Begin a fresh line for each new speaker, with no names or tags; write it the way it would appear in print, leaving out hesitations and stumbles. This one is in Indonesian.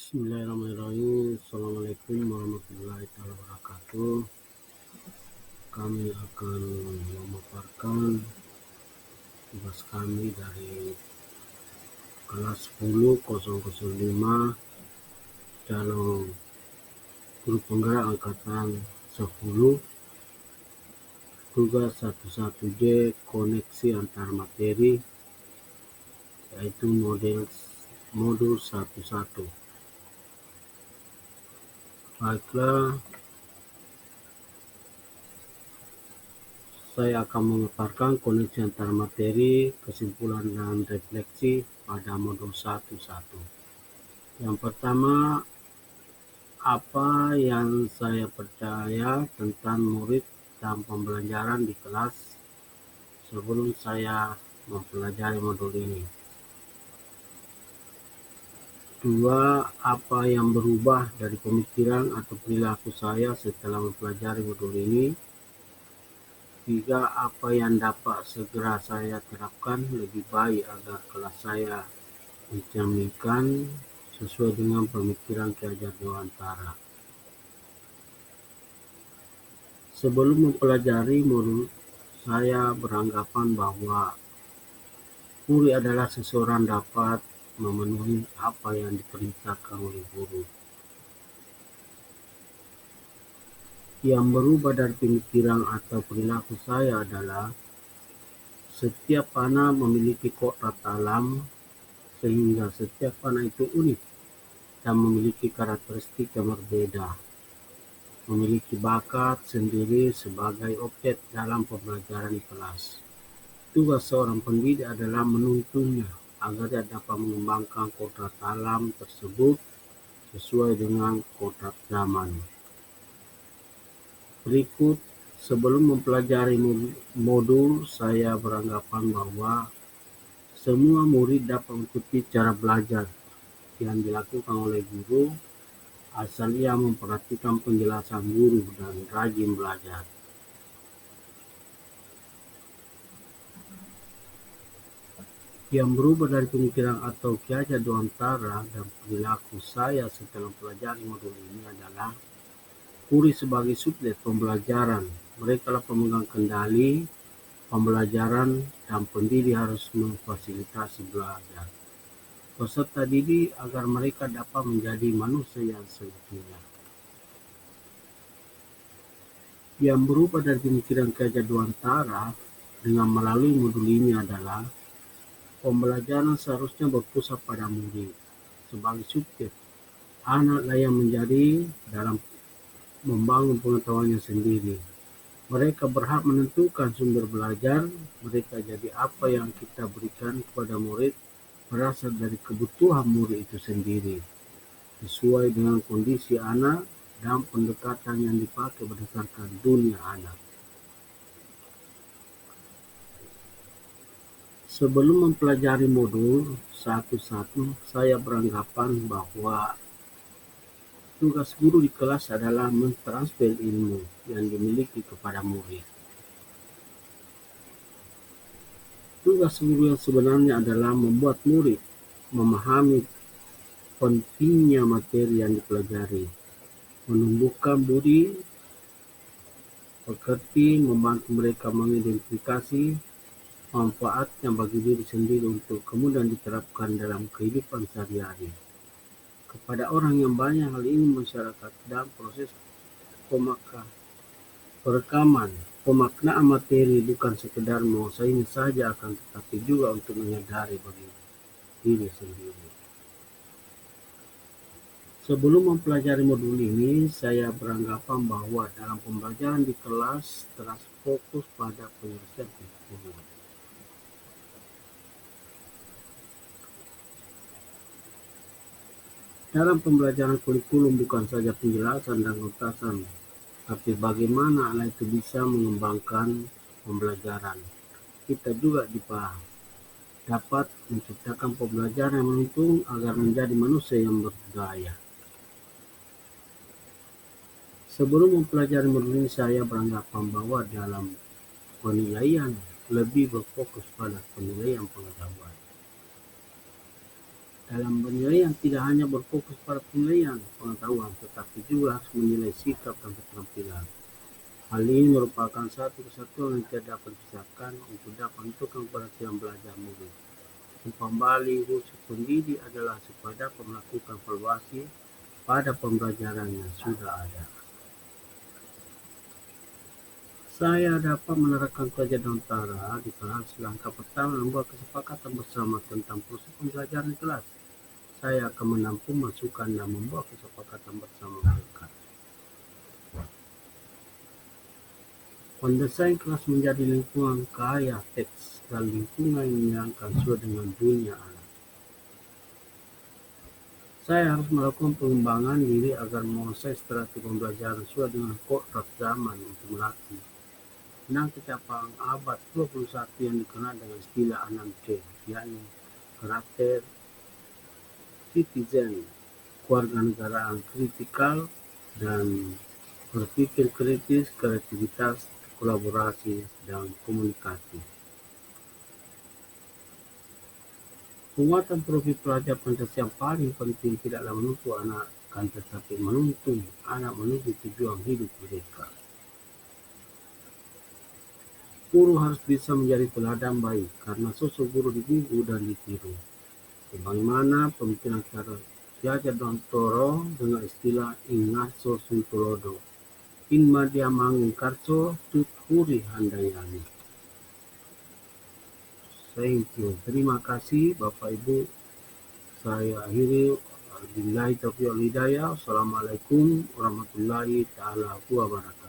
Bismillahirrahmanirrahim. Assalamualaikum warahmatullahi wabarakatuh. Kami akan memaparkan tugas kami dari kelas 10.005 calon guru penggerak angkatan 10. Tugas 11J koneksi antar materi, yaitu modul 11. Baiklah, saya akan memaparkan koneksi antar materi, kesimpulan dan refleksi pada modul 11. Yang pertama, apa yang saya percaya tentang murid dan pembelajaran di kelas sebelum saya mempelajari modul ini. 2. Apa yang berubah dari pemikiran atau perilaku saya setelah mempelajari modul ini. 3. Apa yang dapat segera saya terapkan lebih baik agar kelas saya mencerminkan sesuai dengan pemikiran Ki Hajar Dewantara. Sebelum mempelajari modul, saya beranggapan bahwa murid adalah seseorang dapat memenuhi apa yang diperintahkan oleh guru. Yang berubah dari pemikiran atau perilaku saya adalah setiap anak memiliki kodrat alam, sehingga setiap anak itu unik dan memiliki karakteristik yang berbeda, memiliki bakat sendiri sebagai objek dalam pembelajaran di kelas. Tugas seorang pendidik adalah menuntunnya agar dia dapat mengembangkan kodrat alam tersebut sesuai dengan kodrat zaman. Berikut, sebelum mempelajari modul, saya beranggapan bahwa semua murid dapat mengikuti cara belajar yang dilakukan oleh guru, asal ia memperhatikan penjelasan guru dan rajin belajar. Yang berubah dari pemikiran atau Ki Hajar Dewantara dan perilaku saya setelah mempelajari modul ini adalah guru sebagai subjek pembelajaran. Mereka lah pemegang kendali pembelajaran dan pendidik harus memfasilitasi belajar peserta didik agar mereka dapat menjadi manusia yang seutuhnya. Yang berubah dari pemikiran Ki Hajar Dewantara dengan melalui modul ini adalah pembelajaran seharusnya berpusat pada murid sebagai subjek. Anaklah yang menjadi dalam membangun pengetahuannya sendiri. Mereka berhak menentukan sumber belajar mereka, jadi apa yang kita berikan kepada murid berasal dari kebutuhan murid itu sendiri, sesuai dengan kondisi anak dan pendekatan yang dipakai berdasarkan dunia anak. Sebelum mempelajari modul 11, saya beranggapan bahwa tugas guru di kelas adalah mentransfer ilmu yang dimiliki kepada murid. Tugas guru yang sebenarnya adalah membuat murid memahami pentingnya materi yang dipelajari, menumbuhkan budi pekerti, membantu mereka mengidentifikasi manfaatnya bagi diri sendiri untuk kemudian diterapkan dalam kehidupan sehari-hari. Kepada orang yang banyak hal ini masyarakat dalam proses pemaknaan materi bukan sekedar menguasainya saja, akan tetapi juga untuk menyadari bagi diri sendiri. Sebelum mempelajari modul ini, saya beranggapan bahwa dalam pembelajaran di kelas telah fokus pada penyelesaian kurikulum. Dalam pembelajaran kurikulum bukan saja penjelasan dan tuntasan, tapi bagaimana anak itu bisa mengembangkan pembelajaran. Kita juga dapat menciptakan pembelajaran yang menuntung agar menjadi manusia yang berdaya. Sebelum mempelajari modul ini, saya beranggapan bahwa dalam penilaian lebih berfokus pada penilaian pengetahuan. Dalam penilaian tidak hanya berfokus pada penilaian pengetahuan, tetapi juga harus menilai sikap dan keterampilan. Hal ini merupakan satu kesatuan yang tidak dapat dipisahkan untuk dapat menentukan keberhasilan belajar murid. Umpan balik khusus pendidik adalah supaya dapat melakukan evaluasi pada pembelajaran yang sudah ada. Saya dapat menerapkan kerja Dewantara di kelas. Langkah pertama membuat kesepakatan bersama tentang proses pembelajaran di kelas. Saya akan menampung masukan dan membuat kesepakatan bersama mereka. Mendesain kelas menjadi lingkungan kaya teks dan lingkungan yang menyenangkan sesuai dengan dunia anak. Saya harus melakukan pengembangan diri agar menguasai strategi pembelajaran sesuai dengan kodrat zaman untuk melatih tentang kecapan abad 21 yang dikenal dengan istilah 6C, yakni karakter, citizen, kewarganegaraan kritikal, dan berpikir kritis, kreativitas, kolaborasi, dan komunikasi. Penguatan profil pelajar Pancasila yang paling penting tidaklah menuntut anak, akan tetapi menuntun anak menuju tujuan hidup mereka. Guru harus bisa menjadi teladan baik, karena sosok guru digugu dan ditiru. Sebagaimana pemikiran Ki Hajar Dewantara dengan istilah Ingarso Suntulodo, In Madya Mangin Karso Tut Huri Handayani. Thank you. Terima kasih Bapak Ibu. Saya akhiri. Wabillahi taufiq wal hidayah. Assalamualaikum warahmatullahi taala wabarakatuh.